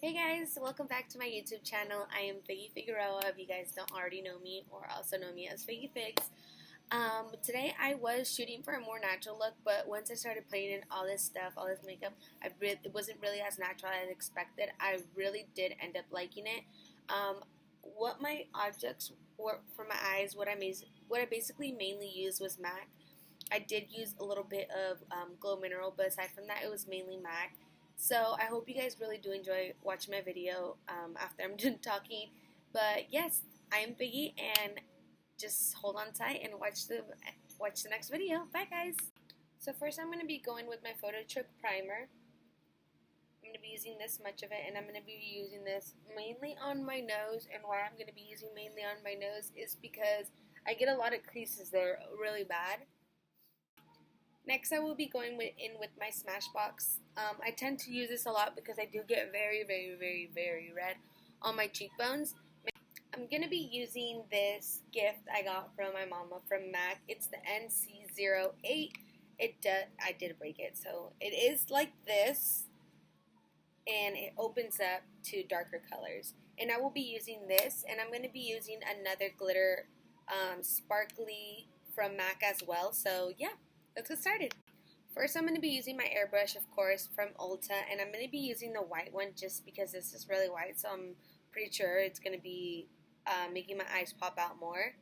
Hey guys, welcome back to my YouTube channel. I am Figgy Figueroa, if you guys don't already know me or also know me as Figgy Figs. Today I was shooting for a more natural look, but once I started putting in all this stuff, all this makeup, it wasn't really as natural as I expected. I really did end up liking it. What my objects were for my eyes, what I basically mainly used was MAC. I did use a little bit of Glow Mineral, but aside from that, it was mainly MAC. So I hope you guys really do enjoy watching my video after I'm done talking. But yes, I am Biggie, and just hold on tight and watch the next video. Bye guys. So first, I'm going to be going with my Photo Trick primer. I'm going to be using this much of it, and I'm going to be using this mainly on my nose. And why I'm going to be using mainly on my nose is because I get a lot of creases there really bad. Next, I will be going in with my Smashbox. I tend to use this a lot because I do get very, very, very, very red on my cheekbones. I'm going to be using this gift I got from my mama from MAC. It's the NC08. I did break it, so it is like this, and it opens up to darker colors. And I will be using this, and I'm going to be using another glitter sparkly from MAC as well. So yeah, let's get started. First, I'm going to be using my airbrush, of course, from Ulta, and I'm going to be using the white one just because this is really white, so I'm pretty sure it's going to be making my eyes pop out more.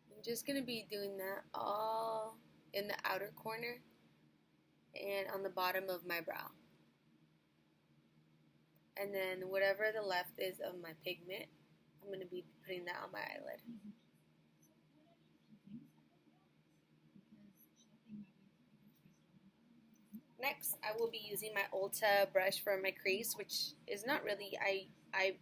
I'm just going to be doing that all in the outer corner and on the bottom of my brow. And then whatever the left is of my pigment, I'm going to be putting that on my eyelid. Next, I will be using my Ulta brush for my crease, which is not really, I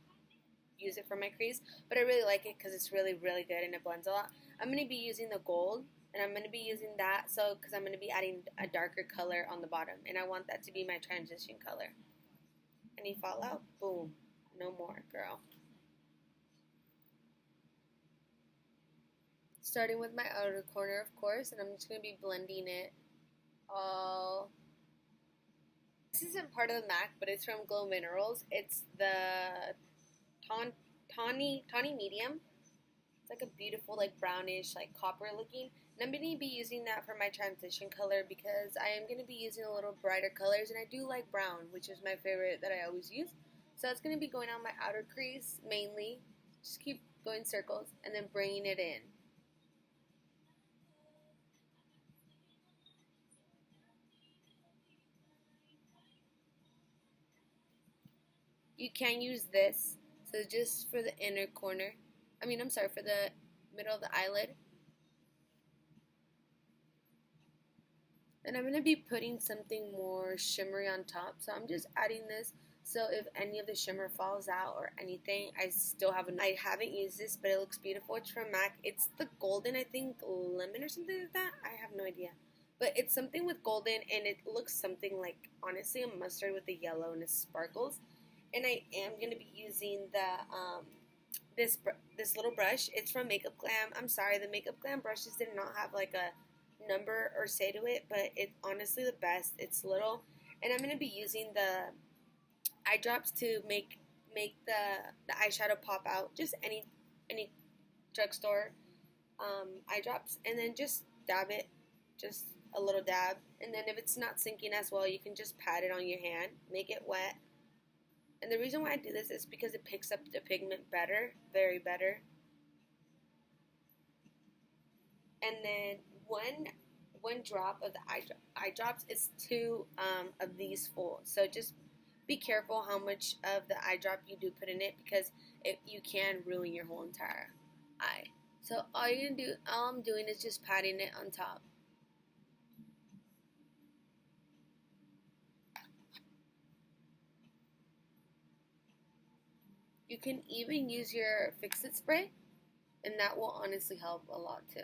use it for my crease, but I really like it because it's really, really good and it blends a lot. I'm going to be using the gold, and I'm going to be using that because I'm going to be adding a darker color on the bottom, and I want that to be my transition color. Any fallout? Boom. No more, girl. Starting with my outer corner, of course, and I'm just going to be blending it all. This isn't part of the MAC, but it's from Glow Minerals. It's the Tawny Medium. It's like a beautiful, like brownish, like copper looking. And I'm going to be using that for my transition color because I am going to be using a little brighter colors. And I do like brown, which is my favorite that I always use. So it's going to be going on my outer crease mainly. Just keep going circles and then bringing it in. You can use this, so just for the inner corner. For the middle of the eyelid. And I'm going to be putting something more shimmery on top, so I'm just adding this. So if any of the shimmer falls out or anything, I still have I haven't used this, but it looks beautiful. It's from MAC. It's the golden, I think, lemon or something like that. I have no idea. But it's something with golden, and it looks something like, honestly, a mustard with the yellow, and it sparkles. And I am going to be using the this little brush. It's from Makeup Glam. I'm sorry, the Makeup Glam brushes did not have like a number or say to it, but it's honestly the best. It's little, and I'm going to be using the eye drops to make the eyeshadow pop out. Just any drugstore eye drops, and then just dab it, just a little dab. And then if it's not sinking as well, you can just pat it on your hand, make it wet. And the reason why I do this is because it picks up the pigment better, very better. And then one drop of the eye drops is two of these full. So just be careful how much of the eye drop you do put in it, because you can ruin your whole entire eye. So all I'm doing is just patting it on top. You can even use your Fix-It spray, and that will honestly help a lot too.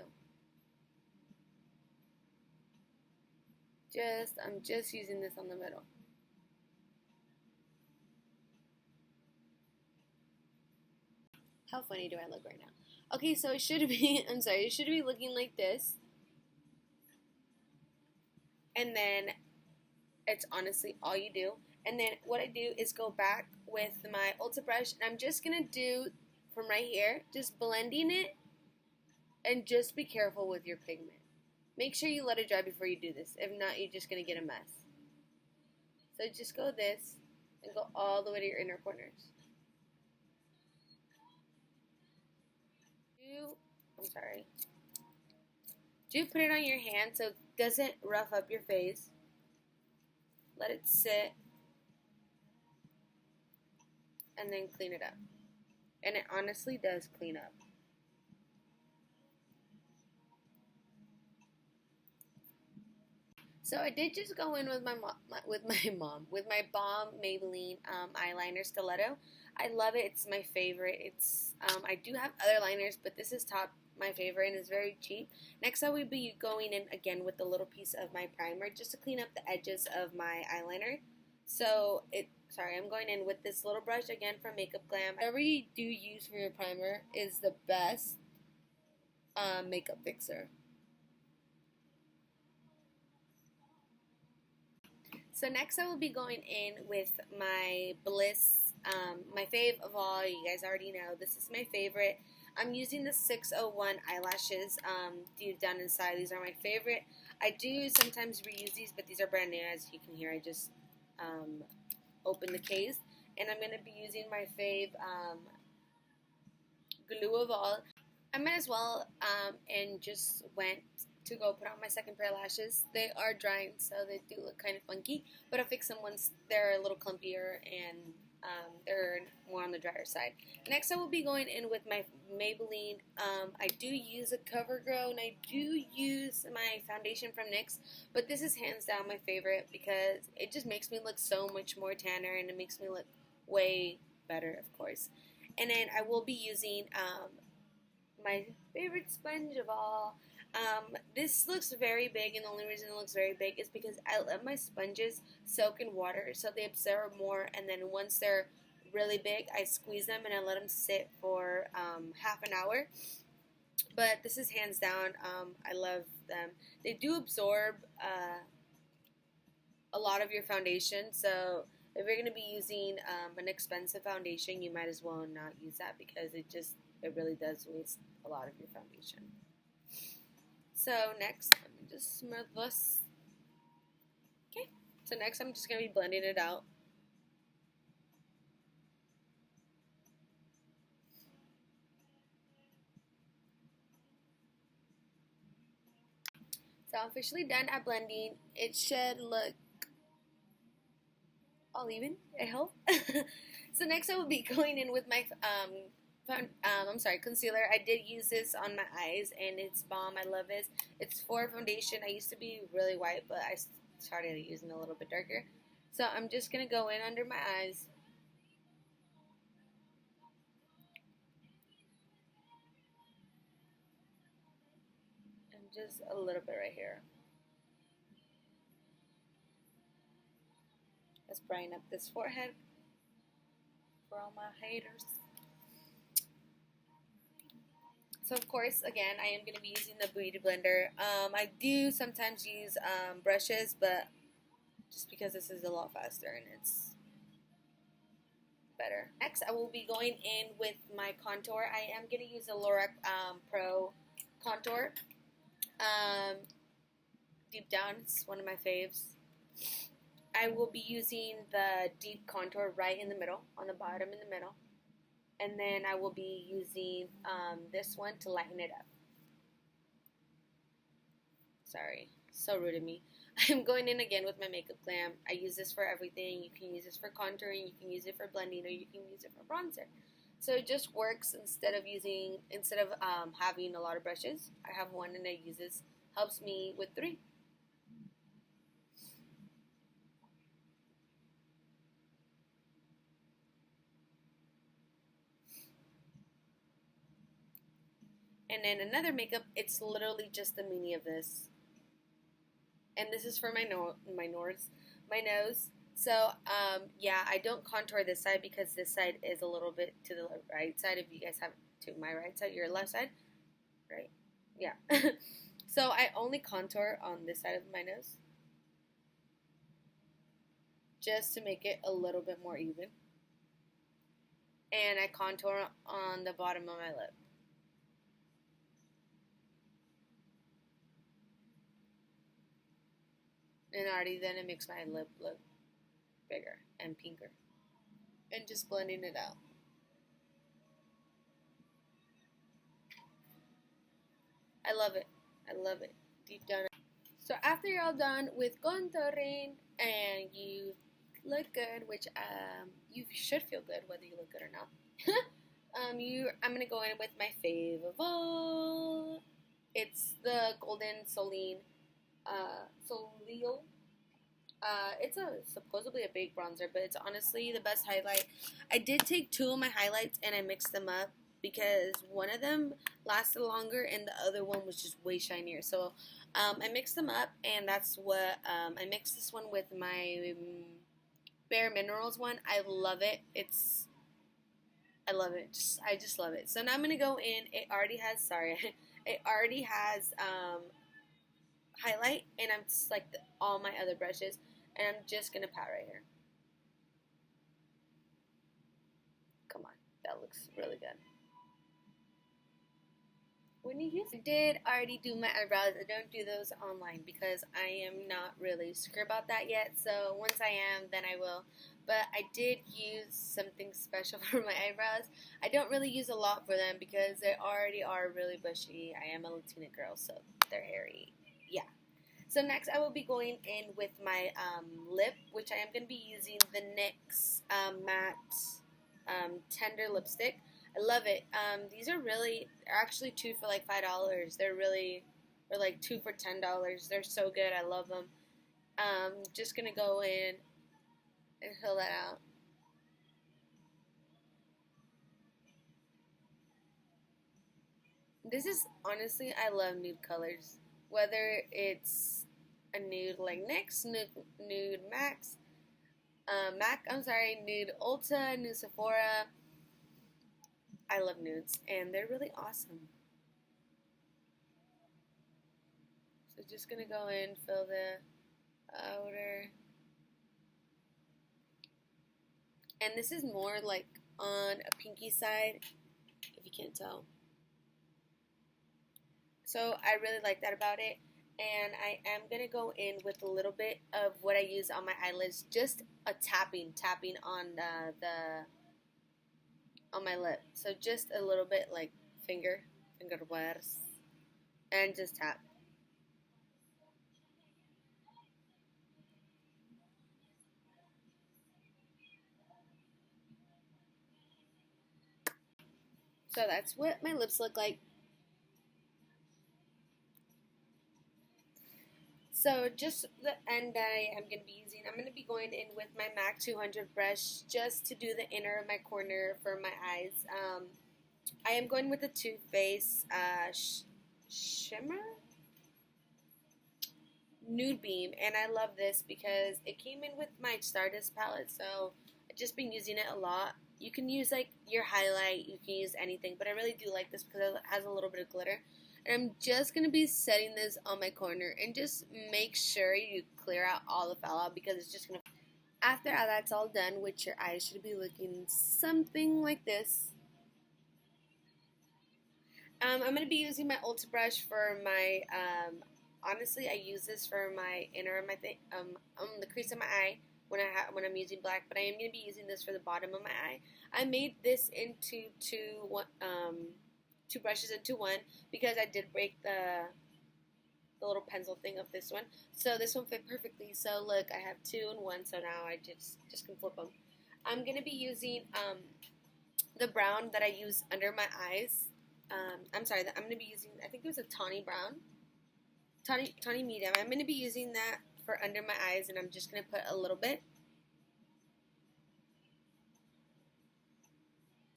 I'm just using this on the middle. How funny do I look right now? Okay, so it should be, it should be looking like this. And then It's honestly all you do. And then what I do is go back with my Ulta brush, and I'm just going to do from right here, just blending it, and just be careful with your pigment. Make sure you let it dry before you do this. If not, you're just going to get a mess. So just go this and go all the way to your inner corners. I'm sorry. Do put it on your hand so it doesn't rough up your face. Let it sit and then clean it up. And it honestly does clean up. So I did just go in with my Balm Maybelline eyeliner stiletto. I love it. It's my favorite. I do have other liners, but this is my favorite, and it's very cheap. Next, I will be going in again with a little piece of my primer just to clean up the edges of my eyeliner. I'm going in with this little brush again from Makeup Glam. Whatever you do use for your primer is the best makeup fixer. So next I will be going in with my Bliss, my fave of all. You guys already know this is my favorite. I'm using the 601 eyelashes deep down inside. These are my favorite. I do sometimes reuse these, but these are brand new. As you can hear, I just opened the case. And I'm going to be using my fave glue of all. I might as well and just went to go put on my second pair of lashes. They are drying, so they do look kind of funky, but I'll fix them once they're a little clumpier and they're more on the drier side. Next, I will be going in with my Maybelline. I do use a CoverGirl, and I do use my foundation from NYX, but this is hands down my favorite because it just makes me look so much more tanner, and it makes me look way better, of course. And then I will be using my favorite sponge of all. This looks very big, and the only reason it looks very big is because I let my sponges soak in water so they absorb more, and then once they're really big, I squeeze them and I let them sit for half an hour. But this is hands down, I love them. They do absorb a lot of your foundation, so if you're going to be using an expensive foundation, you might as well not use that because it really does waste a lot of your foundation. So next, let me just smooth this. Okay, so next I'm just going to be blending it out. So I'm officially done at blending. It should look all even, I hope. So next I will be going in with my concealer. I did use this on my eyes, and it's bomb. I love this. It's for foundation. I used to be really white, but I started using a little bit darker. So I'm just going to go in under my eyes. And just a little bit right here. Let's brighten up this forehead for all my haters. So of course, again, I am going to be using the Beauty Blender. I do sometimes use brushes, but just because this is a lot faster and it's better. Next, I will be going in with my contour. I am going to use the Lorac Pro contour. Deep down, it's one of my faves. I will be using the deep contour right in the middle, on the bottom in the middle. And then I will be using this one to lighten it up. Sorry, so rude of me. I'm going in again with my Makeup Glam. I use this for everything. You can use this for contouring, you can use it for blending, or you can use it for bronzer. So it just works instead of having a lot of brushes. I have one and I use this. Helps me with 3. And then another makeup, it's literally just the mini of this. And this is for my nose. So, yeah, I don't contour this side because this side is a little bit to the right side. If you guys have to my right side, your left side, right? Yeah. So I only contour on this side of my nose. just to make it a little bit more even. And I contour on the bottom of my lip. And already then it makes my lip look bigger and pinker. And just blending it out. I love it. I love it. Deep down. So after you're all done with contouring and you look good, which you should feel good whether you look good or not. I'm gonna go in with my fave of all. It's the Golden Soleil. It's supposedly a big bronzer, but it's honestly the best highlight. I did take two of my highlights and I mixed them up because one of them lasted longer and the other one was just way shinier. So I mixed them up, and that's what I mixed this one with my Bare Minerals one. I love it. I love it. I just love it. So now I'm gonna go in. It already has highlight, and I'm just like all my other brushes, and I'm just gonna pat right here. Come on, that looks really good. When you use, I did already do my eyebrows. I don't do those online because I am not really sure about that yet. So once I am, then I will. But I did use something special for my eyebrows. I don't really use a lot for them because they already are really bushy. I am a Latina girl, so they're hairy. Yeah. So next I will be going in with my lip, which I am going to be using the NYX matte tender lipstick. I love it. These are actually two for like $5. They're like two for $10. They're so good. I love them. Just going to go in and fill that out. This is honestly, I love nude colors. Whether it's a nude like NYX, nude Max, nude Ulta, nude Sephora. I love nudes, and they're really awesome. So just gonna go in, fill the outer. And this is more like on a pinky side, if you can't tell. So I really like that about it. And I am going to go in with a little bit of what I use on my eyelids. Just a tapping on on my lip. So just a little bit like finger words. And just tap. So that's what my lips look like. So just the end that I'm going to be using, I'm going to be going in with my MAC 200 brush just to do the inner of my corner for my eyes. I am going with the Too Faced Shimmer Nude Beam, and I love this because it came in with my Stardust palette, so I've just been using it a lot. You can use like your highlight, you can use anything, but I really do like this because it has a little bit of glitter. And I'm just going to be setting this on my corner, and just make sure you clear out all the fallout because it's just going to... After that's all done, which your eyes should be looking something like this. I'm going to be using my Ulta brush for my, honestly, I use this for my inner of my the crease of my eye when I'm using black, but I am going to be using this for the bottom of my eye. I made this into two brushes into one because I did break the little pencil thing of this one. So this one fit perfectly. So look, I have two in one, so now I just can flip them. I'm going to be using the brown that I use under my eyes. I'm going to be using, I think it was a tawny brown. Tawny medium. I'm going to be using that for under my eyes, and I'm just going to put a little bit.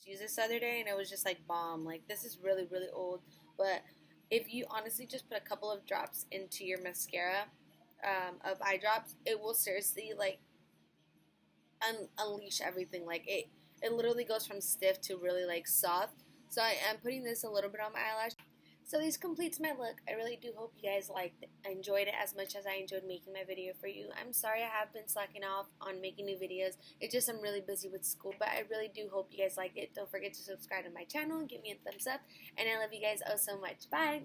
Used this the other day, and it was just like bomb. Like, this is really, really old, but if you honestly just put a couple of drops into your mascara of eye drops, it will seriously like unleash everything. Like it literally goes from stiff to really like soft. So I am putting this a little bit on my eyelash. So this completes my look. I really do hope you guys enjoyed it as much as I enjoyed making my video for you. I'm sorry I have been slacking off on making new videos. It's just I'm really busy with school, but I really do hope you guys liked it. Don't forget to subscribe to my channel, give me a thumbs up, and I love you guys oh so much. Bye!